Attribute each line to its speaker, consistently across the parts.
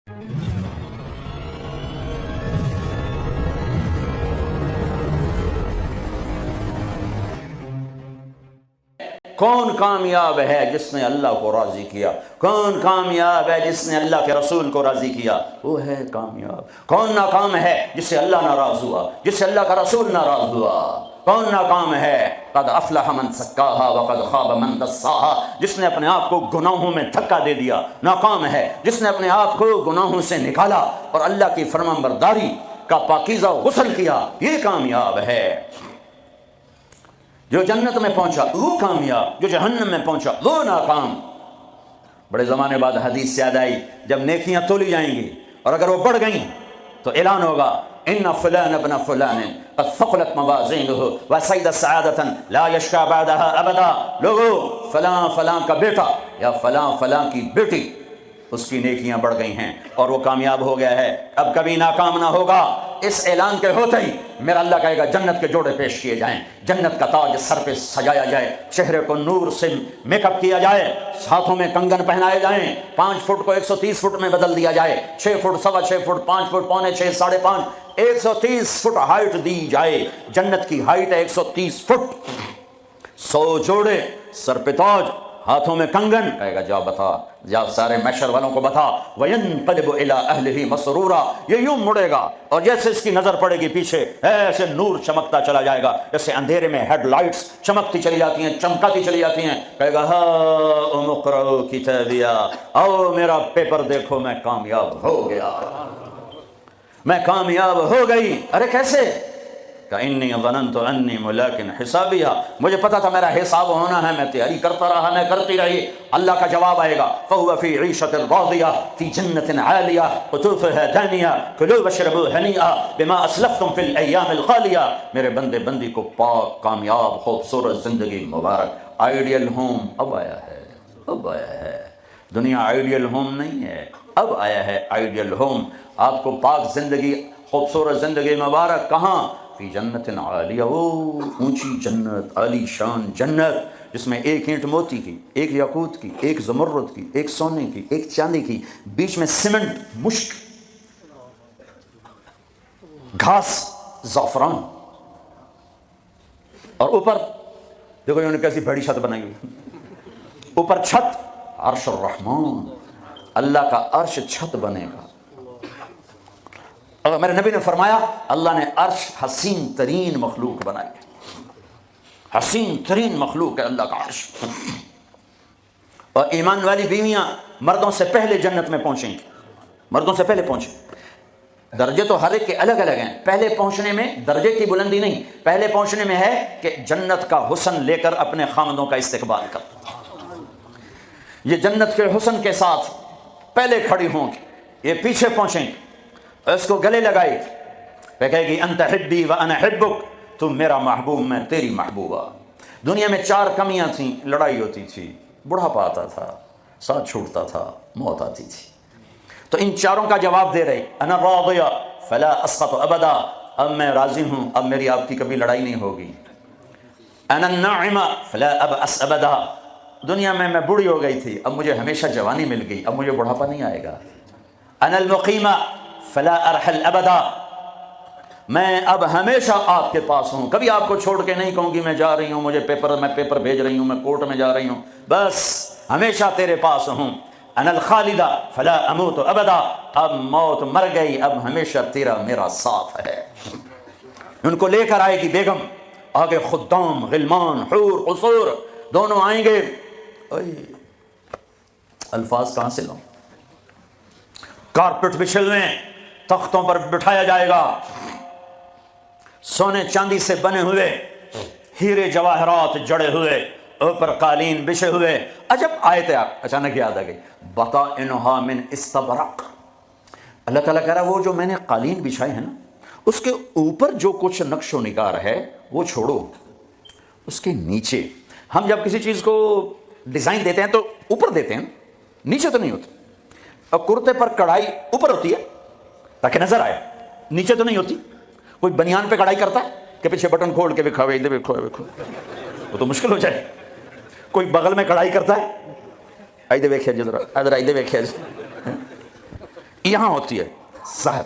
Speaker 1: کون کامیاب ہے جس نے اللہ کو راضی کیا؟ کون کامیاب ہے جس نے اللہ کے رسول کو راضی کیا؟ وہ ہے کامیاب۔ کون ناکام ہے جس سے اللہ ناراض ہوا، جس سے اللہ کا رسول ناراض ہوا؟ کون ناکام ہے؟ قد افلح من زکاہا وقد خاب من دساہا، جس نے اپنے آپ کو گناہوں میں دھکا دے دیا۔ ناکام ہے جس نے اپنے آپ کو گناہوں سے نکالا اور اللہ کی فرمانبرداری کا پاکیزہ غسل کیا، یہ کامیاب ہے۔ جو جنت میں پہنچا وہ کامیاب، جو جہنم میں پہنچا وہ ناکام۔ بڑے زمانے بعد حدیث یاد آئی، جب نیکیاں تولی جائیں گی اور اگر وہ بڑھ گئیں تو اعلان ہوگا ان فلان ابن فلان قد ثقلت موازینہ وسعد سعادۃ لا یشقی بعدها ابدا۔ لوگو، فلاں فلاں کا بیٹا یا فلاں فلاں کی بیٹی، اس کی نیکیاں بڑھ گئی ہیں اور وہ کامیاب ہو گیا ہے، اب کبھی ناکام نہ ہوگا۔ اس اعلان کے ہوتے ہی میرا اللہ کہے گا جنت کے جوڑے پیش کیے جائیں، جنت کا تاج سر پہ سجایا جائے، چہرے کو نور سے میک اپ کیا جائے، ہاتھوں میں کنگن پہنائے جائیں، 5 فٹ کو 130 فٹ میں بدل دیا جائے، 6 فٹ، 6.25 فٹ، 5 فٹ، پونے 6، 5.5، 130 فٹ ہائٹ دی جائے۔ جنت کی ہائٹ ہے 130 فٹ۔ 100 جوڑے، سر پہ تاج، ہاتھوں میں کنگن، کہے گا جا بتا، جا سارے محشر والوں کو بتا۔ وَيَنْقَلِبُ إِلَىٰ أَهْلِهِ مَسْرُورًا، یہ یوں مڑے گا اور جیسے اس کی نظر پڑے گی پیچھے ایسے نور چمکتا چلا جائے گا، جیسے اندھیرے میں ہیڈ لائٹس چمکتی چلی جاتی ہیں، چمکاتی چلی جاتی ہیں۔ کہے گا ہاؤم اقرؤوا کتابیہ، آؤ میرا پیپر دیکھو، میں کامیاب ہو گیا، میں کامیاب ہو گئی۔ ارے کیسے؟ کہ ظننت انی ملاق حسابیہ، مجھے پتا تھا میرا حساب ہونا ہے، میں تیاری کرتا رہا، میں کرتی رہی۔ اللہ کا جواب آئے گا فہو فی عیشۃ راضیہ فی جنت عالیہ قطوفها دانیہ کلوا واشربوا ہنیئا بما اسلفتم فی الایام الخالیہ۔ میرے بندے بندی کو پاک، کامیاب، خوبصورت زندگی مبارک۔ آئیڈیل ہوم اب آیا ہے، اب آیا ہے۔ دنیا آئیڈیل ہوم نہیں ہے، اب آیا ہے آئیڈیل ہوم۔ آپ کو پاک زندگی، خوبصورت زندگی مبارک کہاں؟ فی جنت عالیہ، اونچی جنت، عالی شان جنت، جس میں ایک اینٹ موتی کی، ایک یاقوت کی، ایک زمرد کی، ایک سونے کی، ایک چاندی کی، بیچ میں سیمنٹ، مشک، گھاس، زعفران، اور اوپر دیکھو انہوں نے کیسی بڑی چھت بنائی ہوئی، اوپر چھت عرش الرحمان، اللہ کا عرش چھت بنے گا۔ اور میرے نبی نے فرمایا اللہ نے عرش حسین ترین مخلوق بنائی ہے، حسین ترین مخلوق ہے اللہ کا عرش۔ اور ایمان والی بیویاں مردوں سے پہلے جنت میں پہنچیں گی، مردوں سے پہلے پہنچیں۔ درجے تو ہر ایک کے الگ الگ ہیں، پہلے پہنچنے میں درجے کی بلندی نہیں، پہلے پہنچنے میں ہے کہ جنت کا حسن لے کر اپنے خامدوں کا استقبال کر۔ یہ جنت کے حسن کے ساتھ پہلے کھڑی ہوں گی، یہ پیچھے پہنچیں گی، اس کو گلے لگائی، کہے گی انت حبی و انا حبک، تم میرا محبوب میں تیری محبوبہ۔ دنیا میں 4 کمیاں تھیں، لڑائی ہوتی تھی، بڑھاپا آتا تھا، ساتھ چھوٹتا تھا، موت آتی تھی۔ تو ان 4 کا جواب دے رہے، انا راضیہ فلا اسقط ابدا، اب میں راضی ہوں، اب میری آپ کی کبھی لڑائی نہیں ہوگی۔ انا الناعمہ فلا ابأس ابدا، دنیا میں بوڑھی ہو گئی تھی، اب مجھے ہمیشہ جوانی مل گئی، اب مجھے بڑھاپا نہیں آئے گا۔ انا المقیمہ فلا ارحل ابدا، میں اب ہمیشہ آپ کے پاس ہوں، کبھی آپ کو چھوڑ کے نہیں کہوں گی میں جا رہی ہوں، مجھے میں پیپر بھیج رہی ہوں، میں کورٹ میں جا رہی ہوں، بس ہمیشہ تیرے پاس ہوں۔ انا الخالدہ فلا اموت ابدا، اب موت مر گئی، اب ہمیشہ تیرا میرا ساتھ ہے۔ ان کو لے کر آئے گی بیگم، آگے خدام، غلمان، حور، قصور دونوں آئیں گے۔ الفاظ کہاں سے لوں؟ کارپٹ بچھے ہوئے ہیں، تختوں پر بٹھایا جائے گا، سونے چاندی سے بنے ہوئے، ہیرے جواہرات جڑے ہوئے، اوپر قالین بچھے ہوئے۔ عجب آیت اچانک یاد آ گئی، بطائنها من استبرق، اللہ تعالیٰ کہہ رہا وہ جو میں نے قالین بچھائے ہیں نا، اس کے اوپر جو کچھ نقش و نگار ہے وہ چھوڑو، اس کے نیچے ہم جب کسی چیز کو ڈیزائن دیتے ہیں تو اوپر دیتے ہیں، نیچے تو نہیں ہوتا۔ اور کرتے پر کڑھائی اوپر ہوتی ہے تاکہ نظر آئے، نیچے تو نہیں ہوتی۔ کوئی بنیان پہ کڑھائی کرتا ہے کہ پیچھے بٹن کھول کے دکھاوے، ادھر دیکھو، وہ تو مشکل ہو جائے۔ کوئی بغل میں کڑھائی کرتا ہے، ادھر دیکھیے ذرا، ادھر دیکھیے۔ یہاں ہوتی ہے صاحب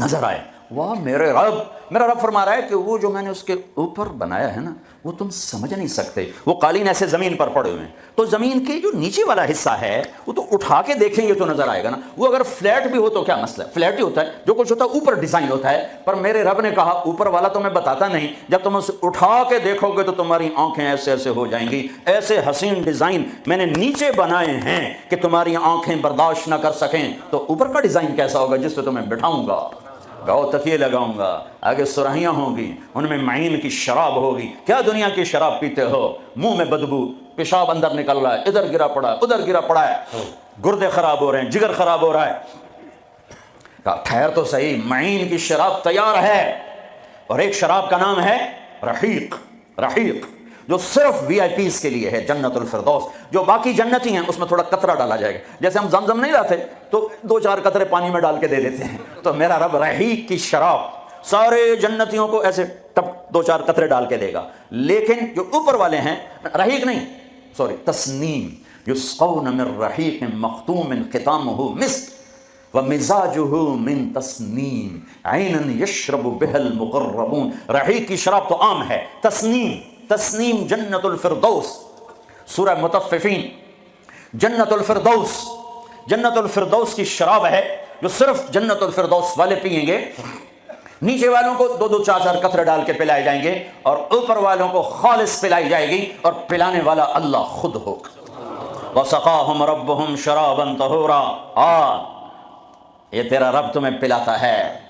Speaker 1: نظر آئے، واہ میرے رب، میرا رب فرما رہا ہے کہ وہ جو میں نے اس کے اوپر بنایا ہے نا وہ تم سمجھ نہیں سکتے. وہ قالین ایسے زمین پر پڑے ہوئے ہیں تو زمین کے جو نیچے والا حصہ ہے وہ تو اٹھا کے دیکھیں گے تو نظر آئے گا نا. وہ اگر فلیٹ بھی ہو تو کیا مسئلہ ہے، فلیٹ ہی ہوتا ہے، جو کچھ ہوتا ہے اوپر ڈیزائن ہوتا ہے. پر میرے رب نے کہا اوپر والا تو میں بتاتا نہیں، جب تم اسے اٹھا کے دیکھو گے تو تمہاری آنکھیں ایسے ایسے ہو جائیں گی. ایسے حسین ڈیزائن میں نے نیچے بنائے ہیں کہ تمہاری آنکھیں برداشت نہ کر سکیں. تو اوپر کا ڈیزائن کیسا ہوگا جس پہ تمہیں بٹھاؤں گا، گاؤ تکیے لگاؤں گا، آگے سرہیاں ہوں گی، ان میں معین کی شراب ہوگی. کیا دنیا کی شراب پیتے ہو، منہ میں بدبو، پیشاب اندر نکل رہا ہے، ادھر گرا پڑا ہے ادھر گرا پڑا ہے، گردے خراب ہو رہے ہیں، جگر خراب ہو رہا ہے. کہا ٹھہر تو صحیح، معین کی شراب تیار ہے. اور ایک شراب کا نام ہے رحیق. رحیق جو صرف وی آئی پیز کے لیے ہے، جنت الفردوس. جو باقی جنتی ہیں اس میں تھوڑا قطرہ ڈالا جائے گا. جیسے ہم زمزم نہیں لاتے تو 2-4 قطرے پانی میں ڈال کے دے دیتے ہیں، تو میرا رب رحیق کی شراب سارے جنتیوں کو ایسے ٹپ 2-4 قطرے ڈال کے دے گا. لیکن جو اوپر والے ہیں رحیق نہیں، سوری تسنیم، یسقون من رحیق مختوم ختامہ مسک ومزاجہ من تسنیم عینا یشرب بها المقربون. رحیق کی شراب تو عام ہے، تسنیم جنت الفردوس. سورہ مطففین، جنت الفردوس کی شراب ہے جو صرف جنت الفردوس والے پیئیں گے. نیچے والوں کو 2-4 قطرے ڈال کے پلائے جائیں گے اور اوپر والوں کو خالص پلائی جائے گی، اور پلانے والا اللہ خود ہوگا. وَسَقَاهُمْ رَبُّهُمْ شَرَابًا طَهُورًا. یہ تیرا رب تمہیں پلاتا ہے.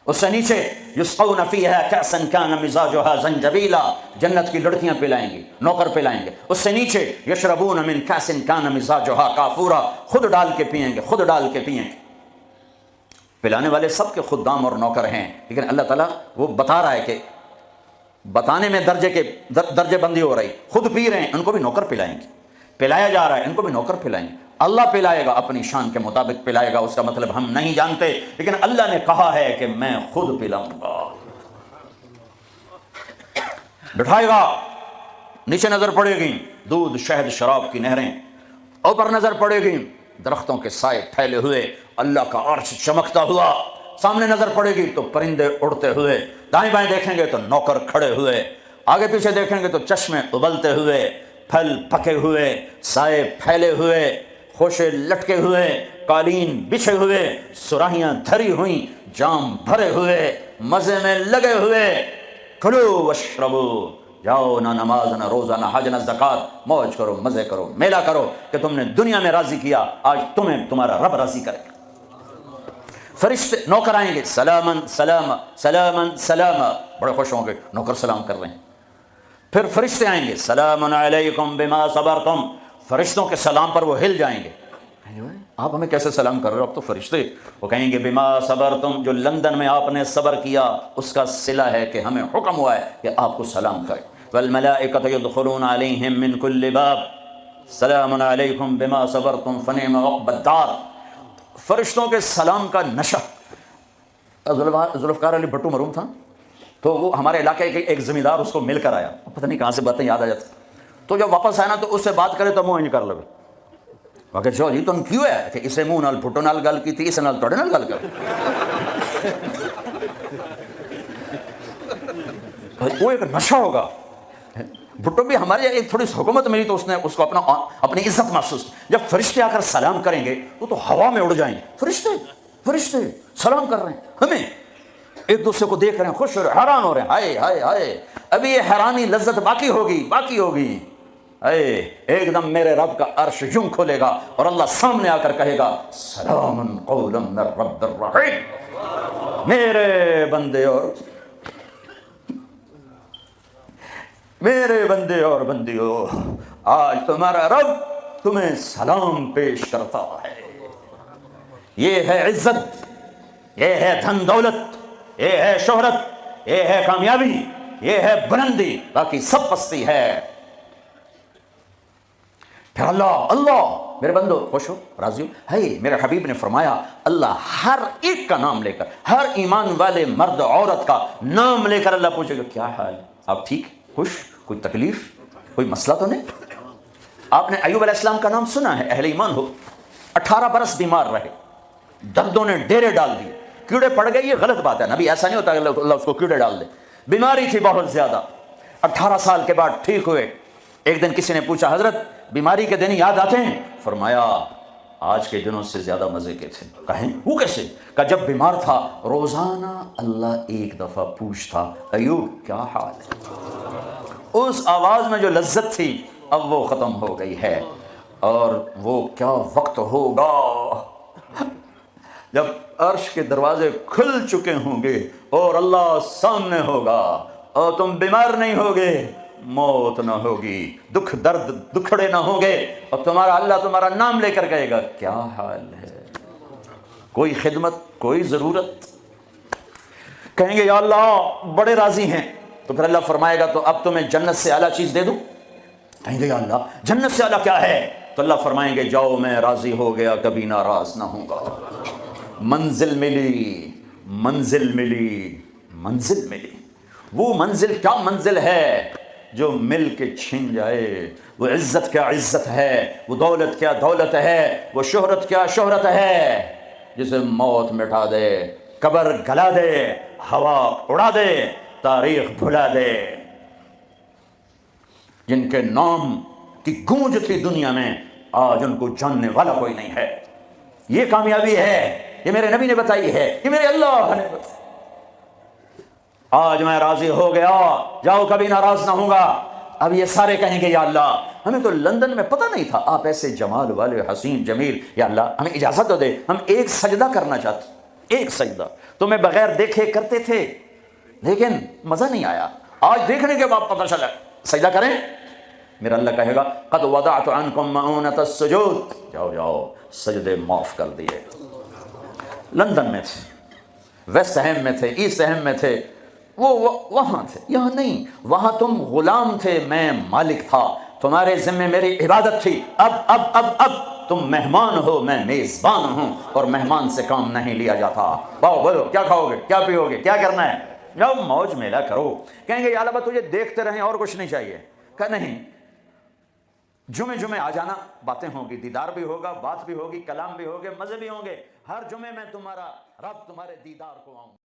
Speaker 1: اس سے نیچے یسقون فیہا کأسا کان مزاجہا زنجبیلا، جنت کی لڑکیاں پلائیں گی، نوکر پلائیں گے. اس سے نیچے یشربون من کأس کان مزاجہا کافورا، خود ڈال کے پیئیں گے، خود ڈال کے پیئیں گے. پلانے والے سب کے خدام اور نوکر ہیں، لیکن اللہ تعالیٰ وہ بتا رہا ہے کہ بتانے میں درجے بندی ہو رہی. خود پی رہے ہیں ان کو بھی نوکر پلائیں گے، پلایا جا رہا ہے ان کو بھی نوکر پلائیں گے. اللہ پلائے گا، اپنی شان کے مطابق پلائے گا، اس کا مطلب ہم نہیں جانتے، لیکن اللہ نے کہا ہے کہ میں خود پلاؤں گا. بٹھائے گا، نیچے نظر پڑے گی دودھ شہد شراب کی نہریں، اوپر نظر پڑے گی درختوں کے سائے پھیلے ہوئے، اللہ کا عرش چمکتا ہوا. سامنے نظر پڑے گی تو پرندے اڑتے ہوئے، دائیں بائیں دیکھیں گے تو نوکر کھڑے ہوئے، آگے پیچھے دیکھیں گے تو چشمے ابلتے ہوئے، پھل پکے ہوئے، سائے پھیلے ہوئے، خوشے لٹکے ہوئے، قالین بچھے ہوئے، سراہیاں دھری ہوئیں، جام بھرے ہوئے، مزے میں لگے ہوئے. کلو واشربو، جاؤ نہ نماز نہ روزہ نہ حج نہ زکوٰۃ، موج کرو، مزے کرو، میلہ کرو کہ تم نے دنیا میں راضی کیا، آج تمہیں تمہارا رب راضی کرے گا. فرشتے نوکر آئیں گے، سلامن سلام سلامن سلام، بڑے خوش ہوں گے، نوکر سلام کر رہے ہیں. پھر فرشتے آئیں گے، سلام علیکم بما صبرتم، فرشتوں کے سلام پر وہ ہل جائیں گے. آپ ہمیں کیسے سلام کر رہے ہو، آپ تو فرشتے. وہ کہیں گے بما صبرتم، جو لندن میں آپ نے صبر کیا اس کا صلہ ہے کہ ہمیں حکم ہوا ہے کہ آپ کو سلام کریں. والملائکۃ یدخلون علیہم من کل باب سلام علیکم بما صبرتم فنعم عقبی الدار. فرشتوں کے سلام کا نشہ. ذوالفقار علی بھٹو مرحوم تھا تو وہ ہمارے علاقے کے ایک زمیندار اس کو مل کر آیا، پتہ نہیں کہاں سے باتیں یاد آ جاتی. تو جب واپس آیا نا تو اس سے بات کرے تو منہ انج کر لگے. کہ جو جی تم کیوں ہے کہ اسے منہ نال بھٹو نال گل کی تھی، اس نال توڑے نال گل کر. وہ ایک نشہ ہوگا. بھٹو بھی ہمارے ایک تھوڑی سی حکومت ملی تو اس نے اس کو اپنی عزت محسوس. جب فرشتے آ کر سلام کریں گے تو ہوا میں اڑ جائیں گے. فرشتے سلام کر رہے ہیں، ہمیں ایک دوسرے کو دیکھ رہے ہیں، خوش ہو رہے ہیں، حیران ہو رہے ہیں. ہائے ہائے ہائے، ابھی یہ حیرانی لذت باقی ہوگی. ایک دم میرے رب کا عرش یوں کھولے گا اور اللہ سامنے آ کر کہے گا سلام قولا من رب الرحیم. میرے بندے اور بندیوں، آج تمہارا رب تمہیں سلام پیش کرتا ہے. یہ ہے عزت، یہ ہے دھن دولت، یہ ہے شہرت، یہ ہے کامیابی، یہ ہے بلندی، باقی سب پستی ہے. پھر اللہ میرے بندو خوش ہو، راضی ہو. ہے میرے حبیب نے فرمایا اللہ ہر ایک کا نام لے کر، ہر ایمان والے مرد عورت کا نام لے کر اللہ پوچھے گا کیا حال ہے، آپ ٹھیک، خوش، کوئی تکلیف، کوئی مسئلہ تو نہیں. آپ نے ایوب علیہ السلام کا نام سنا ہے، اہل ایمان ہو. 18 برس بیمار رہے، دردوں نے ڈیرے ڈال دیے، کیڑے پڑ گئے، یہ غلط بات ہے، نبی ایسا نہیں ہوتا کہ اللہ اس کو کیڑے ڈال دے۔ بیماری تھی بہت زیادہ، 18 سال کے بعد ٹھیک ہوئے۔ ایک دن کسی نے پوچھا حضرت بیماری کے دن یاد آتے ہیں؟ فرمایا آج کے دنوں سے زیادہ مزے کے تھے۔ کہیں وہ کیسے؟ کہ جب بیمار تھا روزانہ اللہ ایک دفعہ پوچھتا ایوب کیا حال ہے، اس آواز میں جو لذت تھی اب وہ ختم ہو گئی ہے۔ اور وہ کیا وقت ہوگا جب عرش کے دروازے کھل چکے ہوں گے اور اللہ سامنے ہوگا اور تم بیمار نہیں ہوگے، موت نہ ہوگی، دکھ درد دکھڑے نہ ہوں گے، اور تمہارا اللہ تمہارا نام لے کر کہے گا کیا حال ہے، کوئی خدمت، کوئی ضرورت۔ کہیں گے یا اللہ بڑے راضی ہیں، تو پھر اللہ فرمائے گا تو اب تمہیں جنت سے اعلیٰ چیز دے دوں؟ کہیں گے یا اللہ جنت سے اعلیٰ کیا ہے؟ تو اللہ فرمائیں گے جاؤ میں راضی ہو گیا، کبھی ناراض نہ ہوں گا۔ منزل ملی، منزل ملی، منزل ملی۔ وہ منزل کیا منزل ہے جو مل کے چھن جائے، وہ عزت کیا عزت ہے، وہ دولت کیا دولت ہے، وہ شہرت کیا شہرت ہے، جسے موت مٹا دے، قبر گلا دے، ہوا اڑا دے، تاریخ بھلا دے۔ جن کے نام کی گونج تھی دنیا میں آج ان کو جاننے والا کوئی نہیں ہے۔ یہ کامیابی ہے، یہ میرے نبی نے بتائی ہے، یہ میرے اللہ نے بتائی۔ آج میں راضی ہو گیا، جاؤ کبھی ناراض نہ ہوں گا۔ اب یہ سارے کہیں گے یا اللہ ہمیں تو لندن میں پتہ نہیں تھا آپ ایسے جمال والے حسین جمیل، یا اللہ ہمیں اجازت تو دے، ہم ایک سجدہ کرنا چاہتے، ایک سجدہ تمہیں بغیر دیکھے کرتے تھے لیکن مزہ نہیں آیا، آج دیکھنے کے بعد پتہ چلا، سجدہ کریں؟ میرا اللہ کہے گا قد وضعت عنکم مؤونۃ السجود، جاؤ جاؤ سجدے معاف کر دیے۔ لندن میں تھے، ویسٹ ہیم میں تھے، ایسٹ ہیم میں تھے، وہ وہاں تھے، یہاں نہیں۔ وہاں تم غلام تھے، میں مالک تھا، تمہارے ذمہ میری عبادت تھی۔ اب تم مہمان ہو، میں میزبان ہوں، اور مہمان سے کام نہیں لیا جاتا۔ باؤ بولو کیا کھاؤ گے، کیا پیو گے، کیا کرنا ہے، جاؤ موج میلہ کرو۔ کہیں گے یا اللہ تجھے دیکھتے رہیں اور کچھ نہیں چاہیے؟ کہ نہیں، جمعے آ جانا، باتیں ہوں گی، دیدار بھی ہوگا، بات بھی ہوگی، کلام بھی ہوگے، مزے بھی ہوں گے، ہر جمعے میں تمہارا رب تمہارے دیدار کو آؤں۔